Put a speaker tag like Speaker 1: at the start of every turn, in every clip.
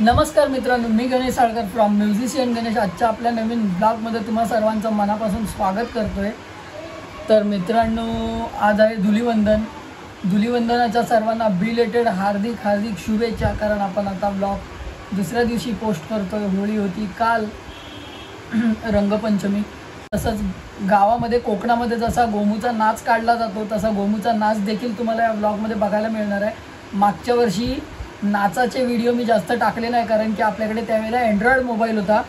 Speaker 1: नमस्कार मित्रांनो, मी Ganesh Salkar from musician Ganesh. आजच्या आपल्या नवीन ब्लॉगमध्ये तुम्हा सर्वांचं मनापासून स्वागत करतोय। तर मित्रांनो, आज आहे धुलीवंदन। धुलीवंदनाच्या सर्वांना बिलेटेड हार्दिक शुभेच्छा। कारण आपण आता ब्लॉग दुसऱ्या दिवशी पोस्ट करतोय। होळी होती काल, रंगपंचमी। तसंच गावामध्ये कोकणामध्ये जसा गोमूचा नाच काढला जातो तसा गोमूचा नाच देखील तुम्हाला या ब्लॉगमध्ये बघायला मिळणार आहे। मागच्या वर्षी नाचाचे व्हिडिओ मी जास्त टाकले नाही, कारण की आपल्याकडे त्यावेळेला अँड्रॉइड मोबाईल होता,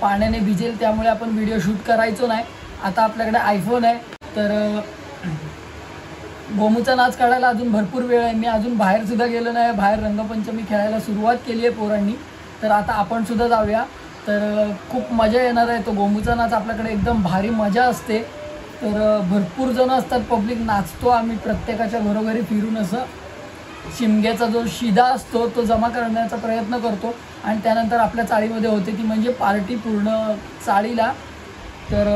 Speaker 1: पाण्याने भिजेल, त्यामुळे आपण व्हिडिओ शूट करायचो नाही। आता आपल्याकडे आयफोन आहे, तर गोमूचा नाच काढायला अजून भरपूर वेळ आहे। मी अजून बाहेरसुद्धा गेलो नाही, बाहेर रंगपंचमी खेळायला सुरुवात केली आहे पोरांनी। तर आता आपण सुद्धा जाऊया, तर खूप मजा येणार आहे। तो गोमूचा नाच आपल्याकडे एकदम भारी मजा असते। तर भरपूर जण असतात, पब्लिक नाचतो। आम्ही प्रत्येकाच्या घरोघरी फिरून असं शिमग्याचा जो शिदा असतो तो जमा करण्याचा प्रयत्न करतो, आणि त्यानंतर आपल्या चाळीमध्ये होते ती म्हणजे पार्टी पूर्ण चाळीला। तर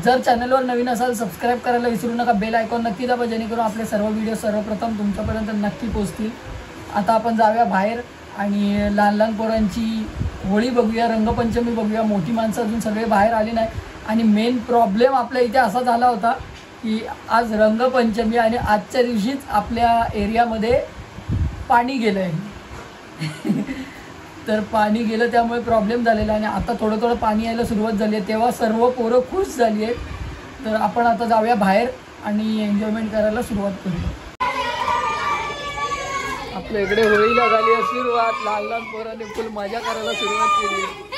Speaker 1: जर चॅनलवर नवीन असाल सबस्क्राईब करायला विसरू नका, बेल आयकॉन नक्की दाबा, जेणेकरून आपले सर्व व्हिडिओ सर्वप्रथम तुमच्यापर्यंत नक्की पोहोचतील। आता आपण जाऊया बाहेर आणि लहान लहान पोरांची होळी बघूया, रंगपंचमी बघूया। मोठी माणसं अजून सगळे बाहेर आली नाही, आणि मेन प्रॉब्लेम आपल्या इथे असा झाला होता की आज रंगपंचमी आणि आजच्या दिवशीच आपल्या एरियामध्ये पाणी गेलं आहे। तर पाणी गेलं त्यामुळे प्रॉब्लेम झालेला, आणि आता थोडं थोडं पाणी यायला सुरुवात झाली आहे, तेव्हा सर्व पोरं खुश झाली आहेत। तर आपण आता जाऊया बाहेर आणि एन्जॉयमेंट करायला सुरुवात करूया। आपल्या इकडे होळीला झाली आहे सुरुवात, लहान लहान पोरांनी फुल मजा करायला सुरुवात केली आहे।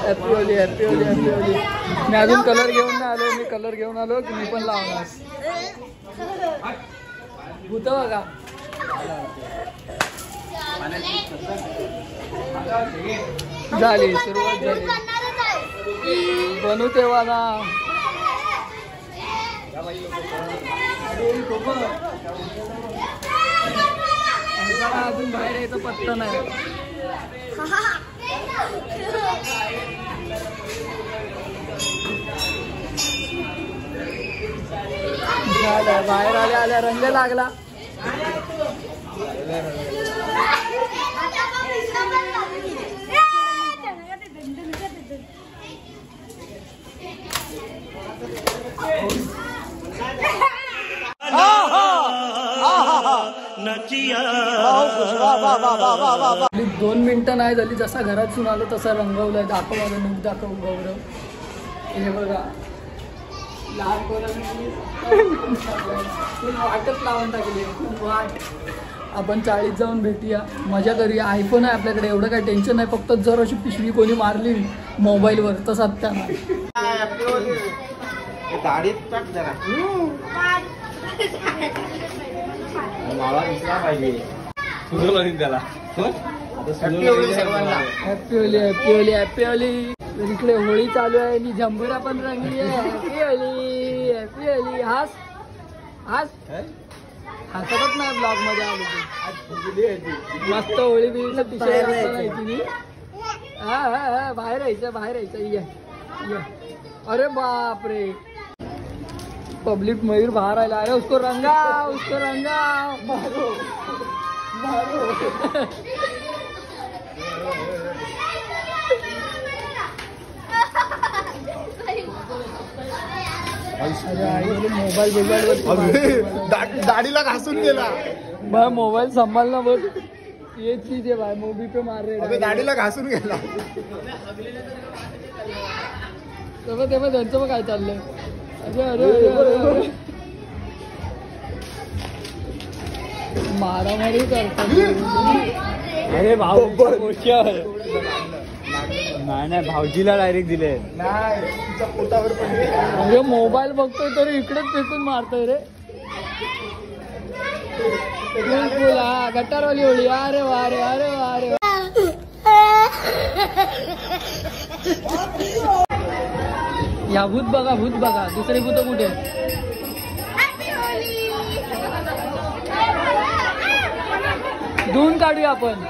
Speaker 1: Happy Holi, happy Holi, happy Holi. मी अजून कलर घेऊन नाही आलो, मी कलर घेऊन आलो की मी पण लावणार भूत बघा। झाली सुरुवात झाली, बनू तेव्हा ना। अजून बाहेर यायचं पत्ता नाही। बाहेर आल्या रंग लागला। दोन मिनिटं नाही झाली, जसा घरातून आलो तसा रंगवलाय। दाखव माझं मुख, दाखव गौरव। हे बघा, लहान पोरांनी वाटच लावून टाकली, खूप वाट। आपण चाळीत जाऊन भेटूया, मजा करूया। आयफोन आहे आपल्याकडे, एवढं काही टेन्शन नाही, फक्त जर अशी पिशवी कोणी मारली मोबाईलवर तर सत्याना
Speaker 2: त्याला
Speaker 1: happy Holi, happy Holi, happy Holy. इकडे होळी चालू आहे आणि झंबुरा पण रंगली आहे। Happy Holi, happy Holy. हास हास हसतच नाही ब्लॉग मध्ये आलो तू। मस्त होळी बिळीचं पिशवी नाही, हा हा हा, बाहेर यायचं, बाहेर यायचं। ये, अरे बाप रे, पब्लिक मयूर बाहर आया। अरे उसको रंगा, उसको रंगा, मारो मारो। मोबाईल
Speaker 2: दाढीला घासून गेला
Speaker 1: भाई, मोबाईल सांभाळना बघ। ये चीज है भाई, मूवी पे मार रहे,
Speaker 2: दाढीला घासून गेला।
Speaker 1: तेव्हा त्यांचं मग काय चाललंय? अरे अरे अरे, मारामारी करतात।
Speaker 2: अरे भाऊ, नाही भाऊजीला डायरेक्ट दिले नाही, पोटावर पडले।
Speaker 1: अरे मोबाईल बघतोय तरी इकडेच फेकून मारतोय रे। गटारवाली होळी, अरे वा रे, अरे वा रे। या भूत बघा, भूत बघा, दुसरे भूत कुठे? धुवून काढूया आपण.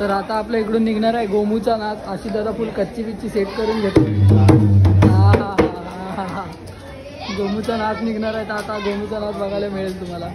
Speaker 1: तर आता आपल्या इकडून निघणार आहे गोमूचा नाच. अशी दादा फुल कच्ची बिच्ची सेट करून घेतो. गोमूचा नाच निघणार आहे. तर आता गोमूचा नाच बघायला मिळेल तुम्हाला.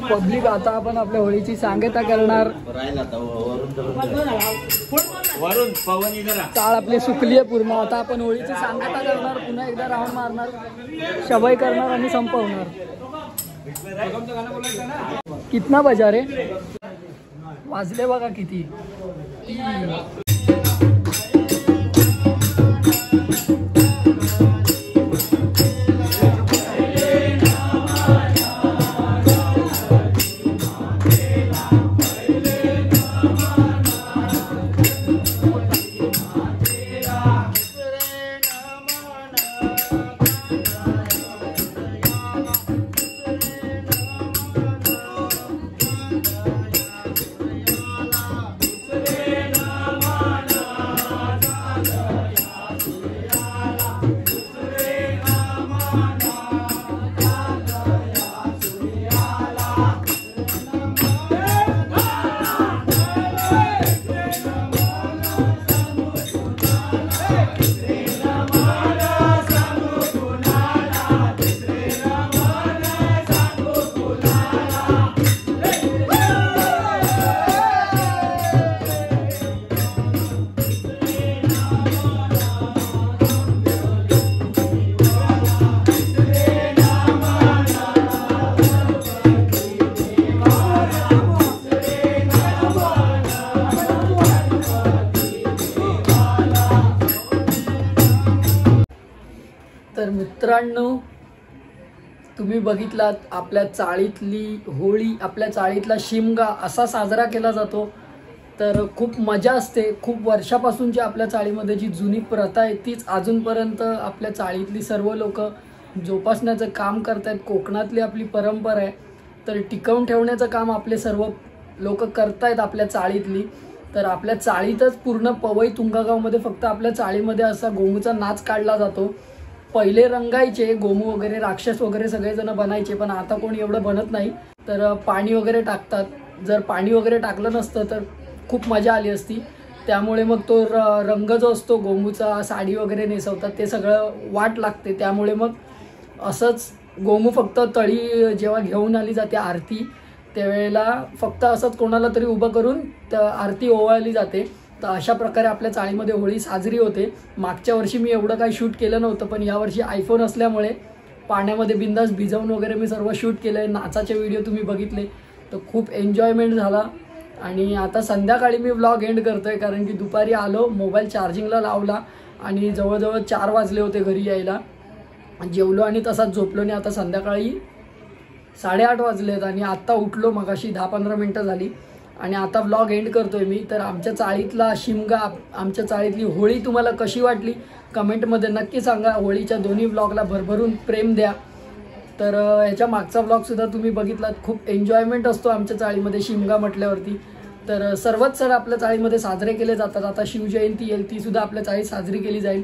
Speaker 1: पब्लिक आता आपण आपल्या होळीची सांगता करणार. टाळ आपली सुकली आहे पूर्ण. आता आपण होळीची सांगता करणार, पुन्हा एकदा राऊंड मारणार, शबाई करणार आणि संपवणार. कितना बजा रे? वाजले बघा किती. तर मित्रांनो, तुम्ही बघितलात आपल्या चाळीतली होळी, आपल्या चाळीतला शिमगा असा साजरा केला जातो. तर खूप मजा असते. खूप वर्षापासूनची आपल्या चाळीमध्ये जी जुनी प्रथा आहे तीच अजूनपर्यंत आपल्या चाळीतली सर्व लोक जोपासण्याचं काम करतात. कोकणातली आपली परंपरा आहे, तर टिकवून ठेवण्याचं काम आपले सर्व लोक करतायत आपल्या चाळीतली. तर आपल्या चाळीतच पूर्ण पवई तुंगागावमध्ये फक्त आपल्या चाळीमध्ये असा गोमूचा नाच काढला जातो. पहिले रंगायचे गोमू वगैरे, राक्षस वगैरे सगळेजण बनायचे, पण आता कोणी एवढं बनत नाही. तर पाणी वगैरे टाकतात. जर पाणी वगैरे टाकलं नसतं तर खूप मजा आली असती. त्यामुळे मग तो रंग जो असतो गोमूचा, साडी वगैरे नेसवतात, ते सगळं वाट लागते. त्यामुळे मग असंच गोमू फक्त तळी जेव्हा घेऊन आली जाते आरती, त्यावेळेला फक्त असंच कोणाला तरी उभं करून आरती ओवाळली जाते. तर अशा प्रकारे आपल्या चाळीमध्ये होळी साजरी होते. मागच्या वर्षी मी एवढं काही शूट केलं नव्हतं, पण यावर्षी आयफोन असल्यामुळे पाण्यामध्ये बिंदास भिजवून वगैरे मी सर्व शूट केलं आहे. नाचाचे व्हिडिओ तुम्ही बघितले, तर खूप एन्जॉयमेंट झाला. आणि आता संध्याकाळी मी व्लॉग एंड करतो आहे, कारण की दुपारी आलो, मोबाईल चार्जिंगला लावला आणि जवळजवळ 4 वाजले होते घरी यायला. जेवलो आणि तसाच झोपलो. आणि आता संध्याकाळी 8:30 वाजलेत आणि आत्ता उठलो, मगाशी 10-15 मिनटं झाली. आणि आता व्लॉग एंड करतोय मी. तर आमच्या चाळीतला शिमगा, आमच्या चाळीतली होळी तुम्हाला कशी वाटली कमेंटमध्ये नक्की सांगा. होळीच्या दोन्ही व्लॉगला भरभरून प्रेम द्या. तर ह्याच्या मागचा व्लॉगसुद्धा तुम्ही बघितलात. खूप एन्जॉयमेंट असतो आमच्या चाळीमध्ये शिमगा म्हटल्यावरती. तर सर्वच सण आपल्या चाळीमध्ये साजरे केले जातात. आता शिवजयंती येईल, ती सुद्धा आपल्या चाळीत साजरी केली जाईल.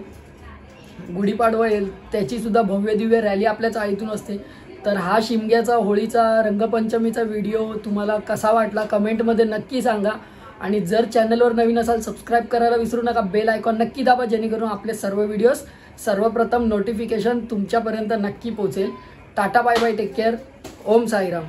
Speaker 1: गुढीपाडवा येईल, त्याची सुद्धा भव्य दिव्य रॅली आपल्या चाळीतून असते. तर हा शिमग्याचा होळीचा रंगपंचमीचा व्हिडिओ तुम्हाला कसा वाटला कमेंटमध्ये नक्की सांगा. आणि जर चॅनलवर नवीन असाल सबस्क्राईब करायला विसरू नका. बेल आयकॉन नक्की दाबा, जेणेकरून आपले सर्व व्हिडिओज सर्वप्रथम नोटिफिकेशन तुमच्यापर्यंत नक्की पोहोचेल. Tata bye bye, take care. Om Sairam.